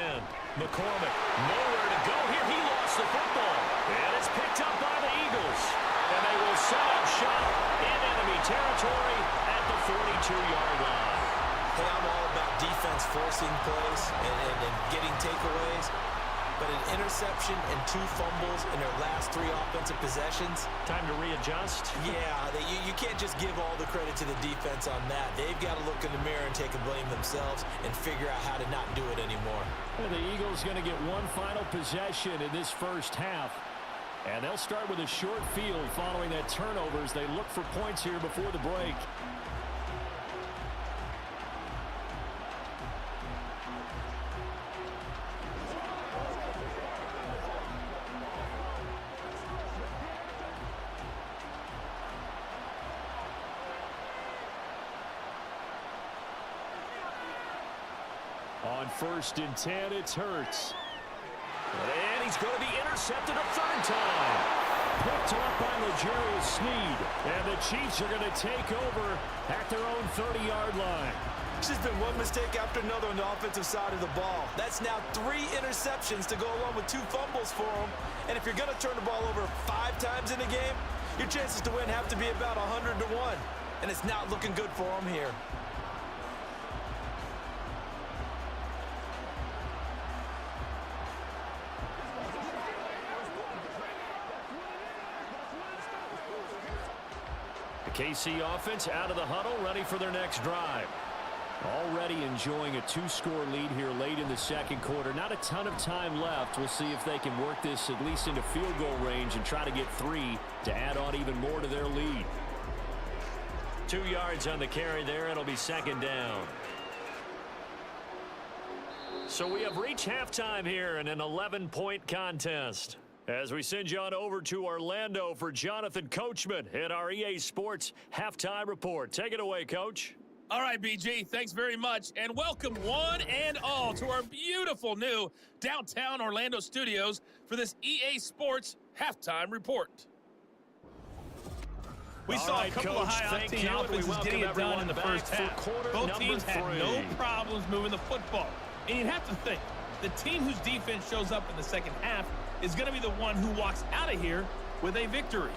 McCormick, nowhere to go here. He lost the football, and it's picked up by the Eagles. And they will set up shop in enemy territory at the 42-yard line. Hey, I'm all about defense forcing plays and getting takeaways. But an interception and 2 fumbles in their last 3 offensive possessions. Time to readjust. Yeah, you can't just give all the credit to the defense on that. They've got to look in the mirror and take a blame themselves and figure out how to not do it anymore. Well, the Eagles going to get one final possession in this 1st half. And they'll start with a short field following that turnover as they look for points here before the break. On 1st and 10, it's Hurts. And he's going to be intercepted a 3rd time. Picked up by L'Jarius Sneed. And the Chiefs are going to take over at their own 30-yard line. It's just been one mistake after another on the offensive side of the ball. That's now 3 interceptions to go along with 2 fumbles for them. And if you're going to turn the ball over 5 times in a game, your chances to win have to be about 100 to 1. And it's not looking good for them here. The KC offense out of the huddle, ready for their next drive. Already enjoying a 2-score lead here late in the 2nd quarter. Not a ton of time left. We'll see if they can work this at least into field goal range and try to get 3 to add on even more to their lead. 2 yards on the carry there. It'll be 2nd down. So we have reached halftime here in an 11-point contest. As we send you on over to Orlando for Jonathan Coachman in our EA Sports Halftime Report. Take it away, Coach. All right, BG, thanks very much, and welcome one and all to our beautiful new downtown Orlando studios for this EA Sports Halftime Report. We saw a couple of high-octane offenses getting it done in the first half. Both teams had no problems moving the football. And you'd have to think, the team whose defense shows up in the second half is going to be the one who walks out of here with a victory.